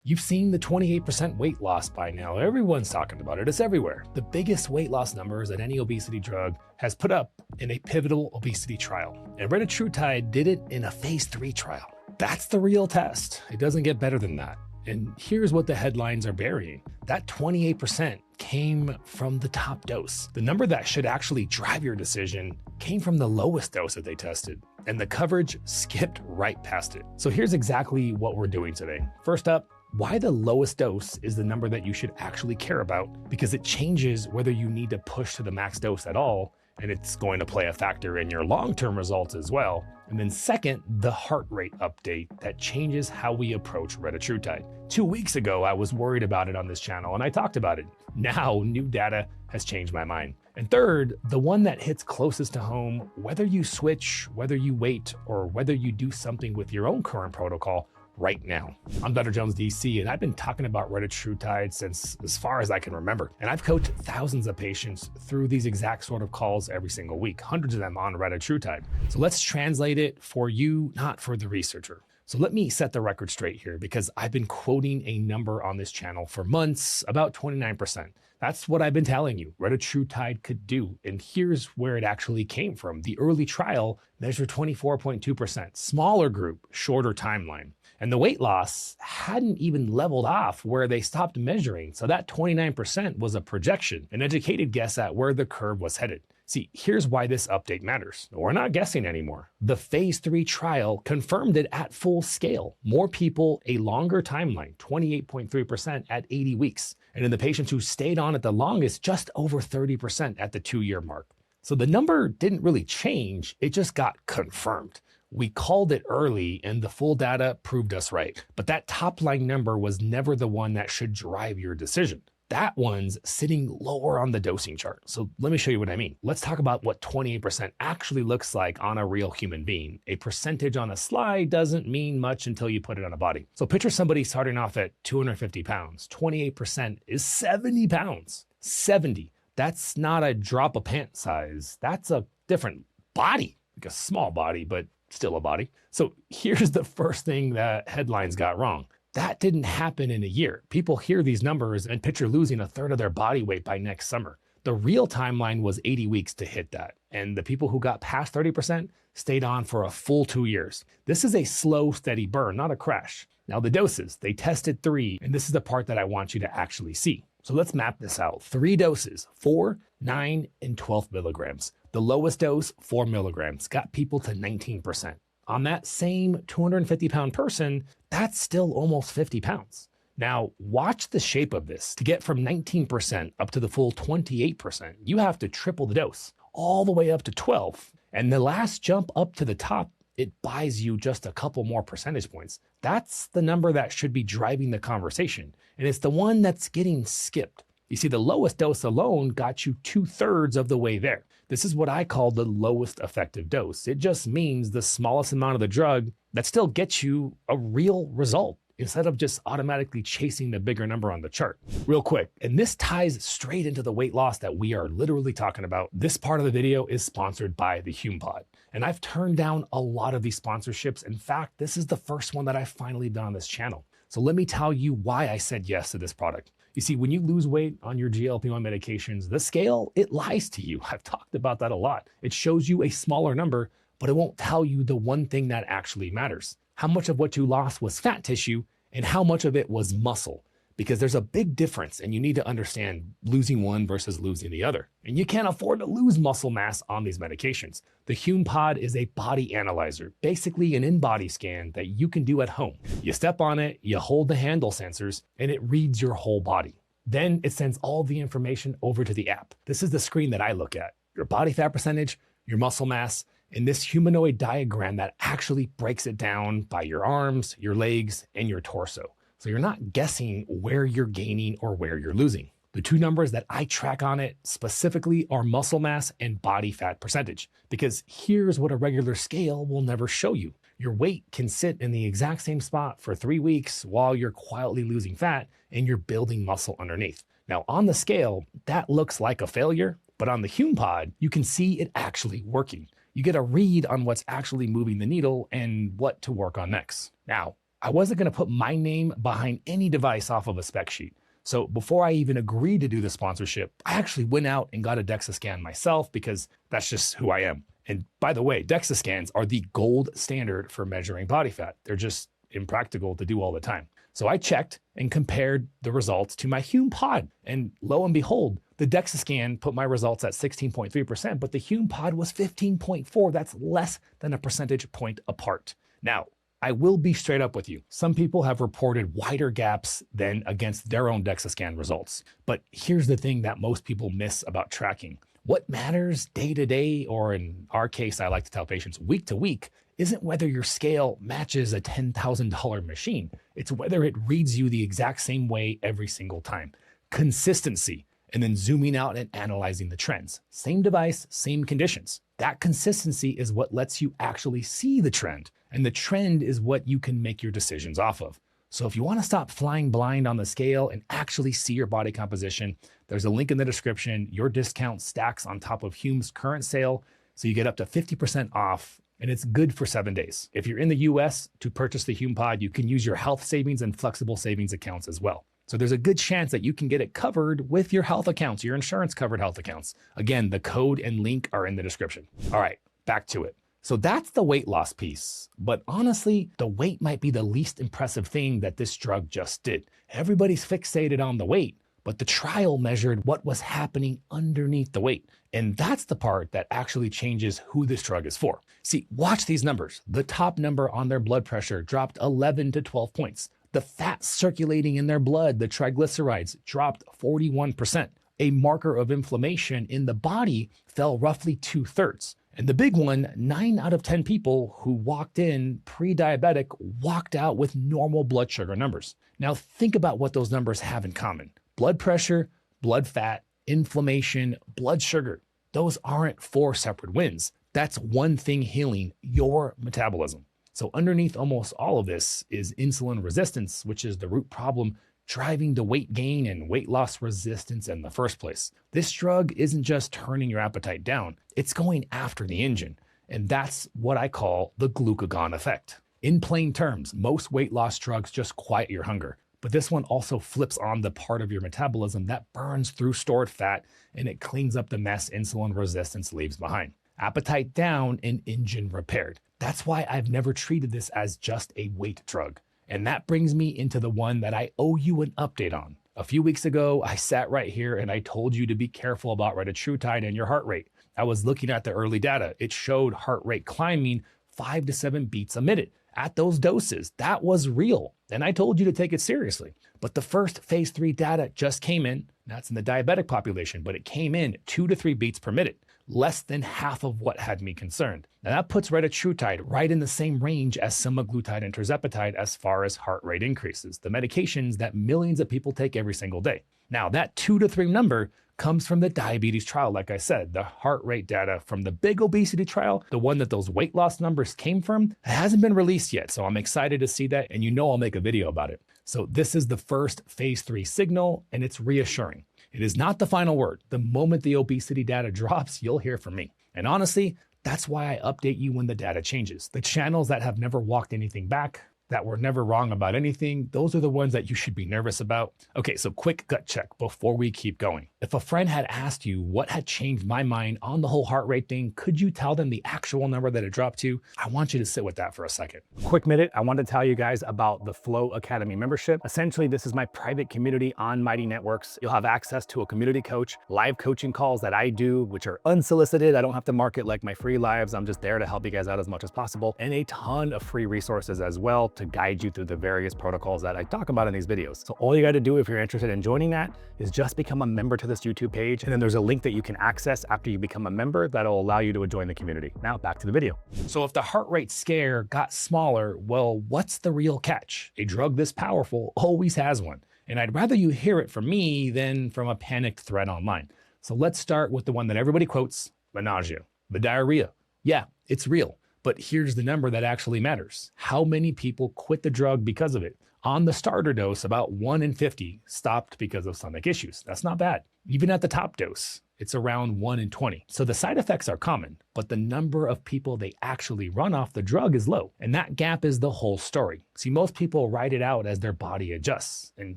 You've seen the 28% weight loss by now. Everyone's talking about it. It's everywhere. The biggest weight loss numbers that any obesity drug has put up in a pivotal obesity trial. And Retatrutide did it in a phase 3 trial. That's the real test. It doesn't get better than that. And here's what the headlines are burying. That 28% came from the top dose. The number that should actually drive your decision came from the lowest dose that they tested, and the coverage skipped right past it. So here's exactly what we're doing today. First up, why the lowest dose is the number that you should actually care about, because it changes whether you need to push to the max dose at all, and it's going to play a factor in your long-term results as well. And then second, the heart rate update that changes how we approach Retatrutide. 2 weeks ago, I was worried about it on this channel and I talked about it. Now, new data has changed my mind. And third, the one that hits closest to home, whether you switch, whether you wait, or whether you do something with your own current protocol right now. I'm DRJONESDC, and I've been talking about Retatrutide since as far as I can remember. And I've coached thousands of patients through these exact sort of calls every single week, hundreds of them on Retatrutide. So let's translate it for you, not for the researcher. So let me set the record straight here, because I've been quoting a number on this channel for months, about 29%. That's what I've been telling you Retatrutide could do. And here's where it actually came from. The early trial measured 24.2%, smaller group, shorter timeline. And the weight loss hadn't even leveled off where they stopped measuring. So that 29% was a projection, an educated guess at where the curve was headed. See, here's why this update matters. We're not guessing anymore. The phase 3 trial confirmed it at full scale. More people, a longer timeline, 28.3% at 80 weeks. And in the patients who stayed on it the longest, just over 30% at the 2-year mark. So the number didn't really change, it just got confirmed. We called it early and the full data proved us right. But that top line number was never the one that should drive your decision. That one's sitting lower on the dosing chart. So let me show you what I mean. Let's talk about what 28% actually looks like on a real human being. A percentage on a slide doesn't mean much until you put it on a body. So picture somebody starting off at 250 pounds. 28% is 70 pounds. 70. That's not a drop of pant size. That's a different body, like a small body, but still a body. So here's the first thing that headlines got wrong. That didn't happen in a year. People hear these numbers and picture losing a third of their body weight by next summer. The real timeline was 80 weeks to hit that. And the people who got past 30% stayed on for a full 2 years. This is a slow, steady burn, not a crash. Now the doses, they tested 3, and this is the part that I want you to actually see. So let's map this out. 3 doses, 4, 9, and 12 milligrams. The lowest dose, 4 milligrams, got people to 19%. On that same 250-pound person, that's still almost 50 pounds. Now, watch the shape of this. To get from 19% up to the full 28%, you have to triple the dose, all the way up to 12. And the last jump up to the top, it buys you just a couple more percentage points. That's the number that should be driving the conversation. And it's the one that's getting skipped. You see, the lowest dose alone got you 2/3 of the way there. This is what I call the lowest effective dose. It just means the smallest amount of the drug that still gets you a real result, instead of just automatically chasing the bigger number on the chart. Real quick, and this ties straight into the weight loss that we are literally talking about. This part of the video is sponsored by the HumePod. And I've turned down a lot of these sponsorships. In fact, this is the first one that I've finally done on this channel. So let me tell you why I said yes to this product. You see, when you lose weight on your GLP-1 medications, the scale, it lies to you. I've talked about that a lot. It shows you a smaller number, but it won't tell you the one thing that actually matters. How much of what you lost was fat tissue and how much of it was muscle. Because there's a big difference, and you need to understand losing one versus losing the other. And you can't afford to lose muscle mass on these medications. The HumePod is a body analyzer, basically an in-body scan that you can do at home. You step on it, you hold the handle sensors, and it reads your whole body. Then it sends all the information over to the app. This is the screen that I look at. Your body fat percentage, your muscle mass, and this humanoid diagram that actually breaks it down by your arms, your legs, and your torso. So you're not guessing where you're gaining or where you're losing. The 2 numbers that I track on it specifically are muscle mass and body fat percentage, because here's what a regular scale will never show you. Your weight can sit in the exact same spot for 3 weeks while you're quietly losing fat and you're building muscle underneath. Now on the scale, that looks like a failure, but on the HumePod, you can see it actually working. You get a read on what's actually moving the needle and what to work on next. Now, I wasn't going to put my name behind any device off of a spec sheet. So before I even agreed to do the sponsorship, I actually went out and got a DEXA scan myself because that's just who I am. And by the way, DEXA scans are the gold standard for measuring body fat. They're just impractical to do all the time. So I checked and compared the results to my Hume pod. And lo and behold, the DEXA scan put my results at 16.3%, but the Hume pod was 15.4. That's less than a percentage point apart. Now, I will be straight up with you. Some people have reported wider gaps than against their own DEXA scan results. But here's the thing that most people miss about tracking. What matters day to day, or in our case, I like to tell patients week to week, isn't whether your scale matches a $10,000 machine. It's whether it reads you the exact same way every single time. Consistency, and then zooming out and analyzing the trends. Same device, same conditions. That consistency is what lets you actually see the trend. And the trend is what you can make your decisions off of. So if you want to stop flying blind on the scale and actually see your body composition, there's a link in the description. Your discount stacks on top of Hume's current sale, so you get up to 50% off, and it's good for 7 days. If you're in the US to purchase the Hume pod, you can use your health savings and flexible savings accounts as well. So there's a good chance that you can get it covered with your health accounts, your insurance covered health accounts. Again, the code and link are in the description. All right, back to it. So that's the weight loss piece. But honestly, the weight might be the least impressive thing that this drug just did. Everybody's fixated on the weight, but the trial measured what was happening underneath the weight. And that's the part that actually changes who this drug is for. See, watch these numbers. The top number on their blood pressure dropped 11 to 12 points. The fat circulating in their blood, the triglycerides, dropped 41%. A marker of inflammation in the body fell roughly 2/3. And the big one, 9 out of 10 people who walked in pre-diabetic walked out with normal blood sugar numbers. Now think about what those numbers have in common. Blood pressure, blood fat, inflammation, blood sugar. Those aren't 4 separate wins. That's one thing healing your metabolism. So underneath almost all of this is insulin resistance, which is the root problem driving the weight gain and weight loss resistance in the first place. This drug isn't just turning your appetite down, it's going after the engine. And that's what I call the glucagon effect. In plain terms, most weight loss drugs just quiet your hunger, but this one also flips on the part of your metabolism that burns through stored fat, and it cleans up the mess insulin resistance leaves behind. Appetite down and engine repaired. That's why I've never treated this as just a weight drug. And that brings me into the one that I owe you an update on. A few weeks ago, I sat right here and I told you to be careful about Retatrutide and your heart rate. I was looking at the early data. It showed heart rate climbing 5 to 7 beats a minute at those doses. That was real. And I told you to take it seriously. But the first phase 3 data just came in. That's in the diabetic population, but it came in 2 to 3 beats per minute. Less than half of what had me concerned. Now that puts Retatrutide right in the same range as Semaglutide and Tirzepatide as far as heart rate increases, the medications that millions of people take every single day. Now that 2 to 3 number comes from the diabetes trial, like I said. The heart rate data from the big obesity trial, the one that those weight loss numbers came from, hasn't been released yet, so I'm excited to see that, and you know I'll make a video about it. So this is the first phase 3 signal, and it's reassuring. It is not the final word. The moment the obesity data drops, you'll hear from me. And honestly, that's why I update you when the data changes. The channels that have never walked anything back, that were never wrong about anything, those are the ones that you should be nervous about. Okay, so quick gut check before we keep going. If a friend had asked you what had changed my mind on the whole heart rate thing, could you tell them the actual number that it dropped to? I want you to sit with that for a second. Quick minute, I want to tell you guys about the Flow Academy membership. Essentially, this is my private community on Mighty Networks. You'll have access to a community coach, live coaching calls that I do, which are unsolicited. I don't have to market like my free lives. I'm just there to help you guys out as much as possible, and a ton of free resources as well to guide you through the various protocols that I talk about in these videos. So all you got to do if you're interested in joining that is just become a member to this YouTube page. And then there's a link that you can access after you become a member that'll allow you to join the community. Now back to the video. So if the heart rate scare got smaller, well, what's the real catch? A drug this powerful always has one. And I'd rather you hear it from me than from a panicked thread online. So let's start with the one that everybody quotes, the nausea, the diarrhea. Yeah, it's real. But here's the number that actually matters. How many people quit the drug because of it? On the starter dose, about 1 in 50 stopped because of stomach issues. That's not bad. Even at the top dose, It's around 1 in 20. So the side effects are common, but the number of people they actually run off the drug is low. And that gap is the whole story. See, most people ride it out as their body adjusts. And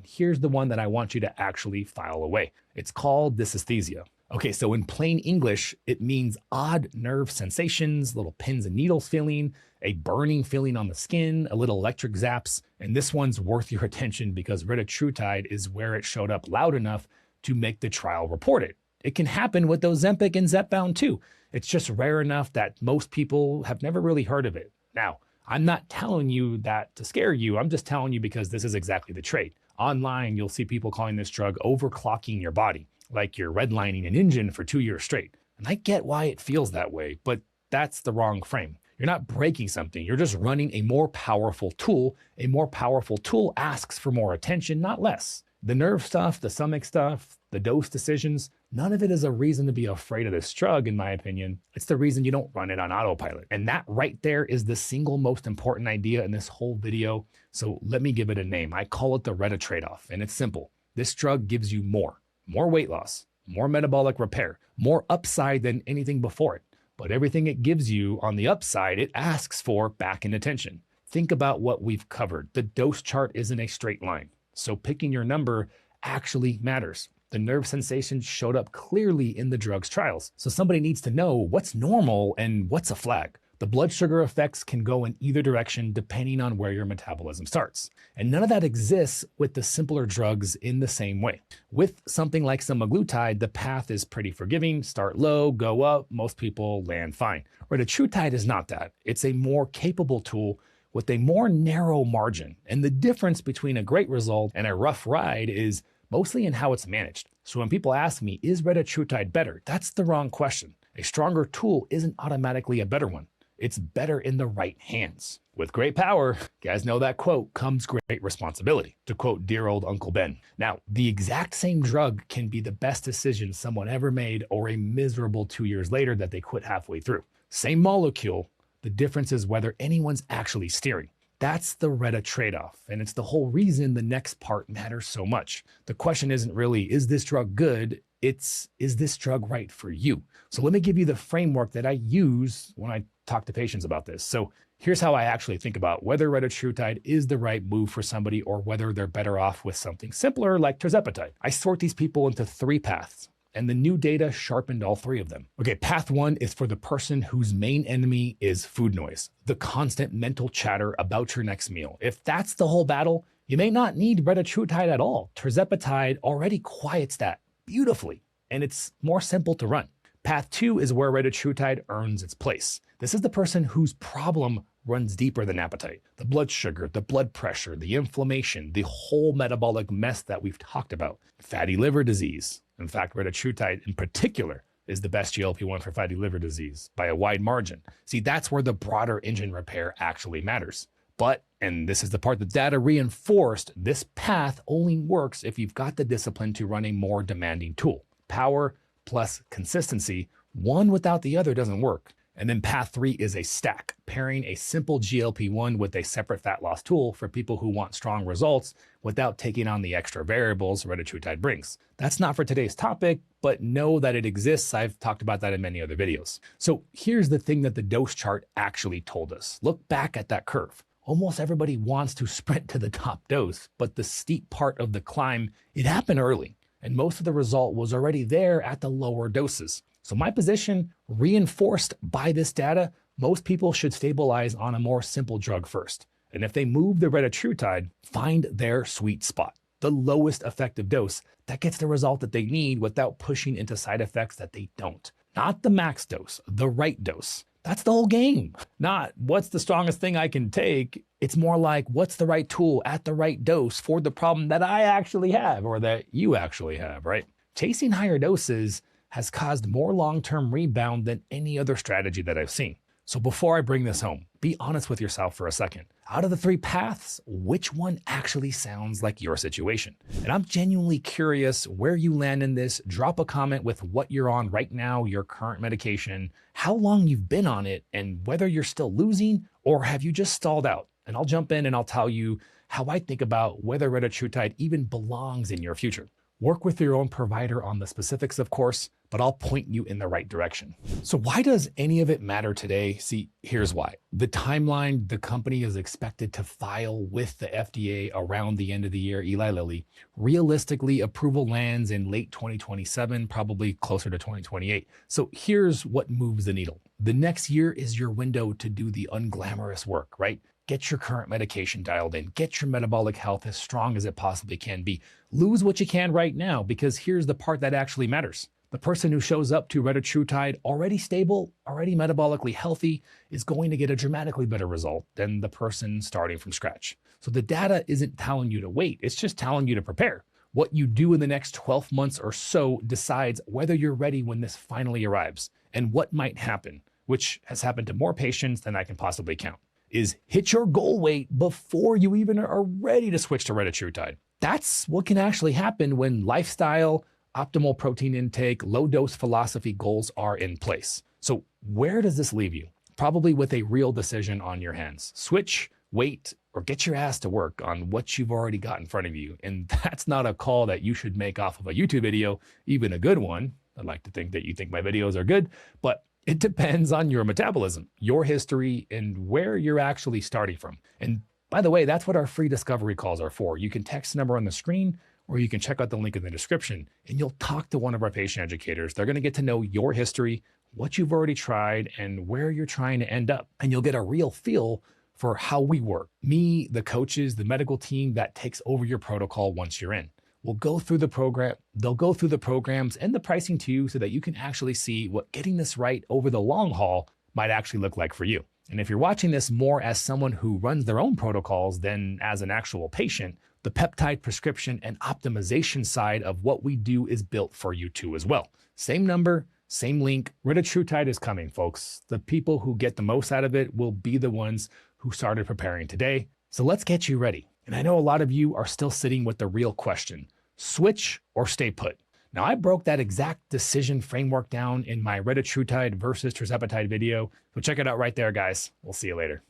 here's the one that I want you to actually file away. It's called dysesthesia. Okay, so in plain English, it means odd nerve sensations, little pins and needles feeling, a burning feeling on the skin, a little electric zaps. And this one's worth your attention because Retatrutide is where it showed up loud enough to make the trial report it. It can happen with Ozempic and Zepbound too. It's just rare enough that most people have never really heard of it. Now, I'm not telling you that to scare you. I'm just telling you because this is exactly the trait. Online, you'll see people calling this drug overclocking your body, like you're redlining an engine for 2 years straight. And I get why it feels that way, but that's the wrong frame. You're not breaking something. You're just running a more powerful tool. A more powerful tool asks for more attention, not less. The nerve stuff, the stomach stuff, the dose decisions, none of it is a reason to be afraid of this drug, in my opinion. It's the reason you don't run it on autopilot. And that right there is the single most important idea in this whole video. So let me give it a name. I call it the Reta Tradeoff, and it's simple. This drug gives you more weight loss, more metabolic repair, more upside than anything before it. But everything it gives you on the upside, it asks for back in attention. Think about what we've covered. The dose chart isn't a straight line. So picking your number actually matters. The nerve sensations showed up clearly in the drug's trials. So somebody needs to know what's normal and what's a flag. The blood sugar effects can go in either direction depending on where your metabolism starts. And none of that exists with the simpler drugs in the same way. With something like Semaglutide, the path is pretty forgiving. Start low, go up, most people land fine. Retatrutide is not that. It's a more capable tool with a more narrow margin. And the difference between a great result and a rough ride is mostly in how it's managed. So when people ask me, is Retatrutide better? That's the wrong question. A stronger tool isn't automatically a better one. It's better in the right hands. With great power, you guys know that quote, comes great responsibility, to quote dear old Uncle Ben. Now, the exact same drug can be the best decision someone ever made or a miserable 2 years later that they quit halfway through. Same molecule, the difference is whether anyone's actually steering. That's the Reta trade-off, and it's the whole reason the next part matters so much. The question isn't really, is this drug good? It's, is this drug right for you? So let me give you the framework that I use when I talk to patients about this. So here's how I actually think about whether Retatrutide is the right move for somebody or whether they're better off with something simpler like Tirzepatide. I sort these people into 3 paths, and the new data sharpened all 3 of them. Okay, path 1 is for the person whose main enemy is food noise, the constant mental chatter about your next meal. If that's the whole battle, you may not need Retatrutide at all. Tirzepatide already quiets that beautifully, and it's more simple to run. Path 2 is where Retatrutide earns its place. This is the person whose problem runs deeper than appetite. The blood sugar, the blood pressure, the inflammation, the whole metabolic mess that we've talked about. Fatty liver disease. In fact, Retatrutide in particular is the best GLP-1 for fatty liver disease by a wide margin. See, that's where the broader engine repair actually matters. But, and this is the part that data reinforced, this path only works if you've got the discipline to run a more demanding tool. Power plus consistency, one without the other doesn't work. And then path 3 is a stack, pairing a simple GLP-1 with a separate fat loss tool for people who want strong results without taking on the extra variables Retatrutide brings. That's not for today's topic, but know that it exists. I've talked about that in many other videos. So here's the thing that the dose chart actually told us. Look back at that curve. Almost everybody wants to sprint to the top dose, but the steep part of the climb, it happened early, and most of the result was already there at the lower doses. So my position, reinforced by this data, most people should stabilize on a more simple drug first. And if they move the Retatrutide, find their sweet spot, the lowest effective dose that gets the result that they need without pushing into side effects that they don't. Not the max dose, the right dose. That's the whole game. Not what's the strongest thing I can take. It's more like what's the right tool at the right dose for the problem that I actually have or that you actually have, right? Chasing higher doses has caused more long-term rebound than any other strategy that I've seen. So before I bring this home, be honest with yourself for a second. Out of the 3 paths, which one actually sounds like your situation? And I'm genuinely curious where you land in this. Drop a comment with what you're on right now, your current medication, how long you've been on it, and whether you're still losing or have you just stalled out. And I'll jump in and I'll tell you how I think about whether Retatrutide even belongs in your future. Work with your own provider on the specifics, of course, but I'll point you in the right direction. So why does any of it matter today? See, here's why. The timeline the company is expected to file with the FDA around the end of the year, Eli Lilly. Realistically, approval lands in late 2027, probably closer to 2028. So here's what moves the needle. The next year is your window to do the unglamorous work, right? Get your current medication dialed in. Get your metabolic health as strong as it possibly can be. Lose what you can right now, because here's the part that actually matters. The person who shows up to Retatrutide already stable, already metabolically healthy, is going to get a dramatically better result than the person starting from scratch. So the data isn't telling you to wait. It's just telling you to prepare. What you do in the next 12 months or so decides whether you're ready when this finally arrives, and what might happen, which has happened to more patients than I can possibly count, is hit your goal weight before you even are ready to switch to Retatrutide. That's what can actually happen when lifestyle, optimal protein intake, low dose philosophy goals are in place. So where does this leave you? Probably with a real decision on your hands. Switch, wait, or get your ass to work on what you've already got in front of you. And that's not a call that you should make off of a YouTube video, even a good one. I'd like to think that you think my videos are good, but it depends on your metabolism, your history, and where you're actually starting from. And by the way, that's what our free discovery calls are for. You can text the number on the screen, or you can check out the link in the description, and you'll talk to one of our patient educators. They're going to get to know your history, what you've already tried, and where you're trying to end up. And you'll get a real feel for how we work. Me, the coaches, the medical team that takes over your protocol once you're in. We'll go through the program. They'll go through the programs and the pricing too, so that you can actually see what getting this right over the long haul might actually look like for you. And if you're watching this more as someone who runs their own protocols than as an actual patient, the peptide prescription and optimization side of what we do is built for you too as well. Same number, same link. Retatrutide is coming, folks. The people who get the most out of it will be the ones who started preparing today. So let's get you ready. And I know a lot of you are still sitting with the real question: switch or stay put? Now, I broke that exact decision framework down in my Retatrutide versus Tirzepatide video. So check it out right there, guys. We'll see you later.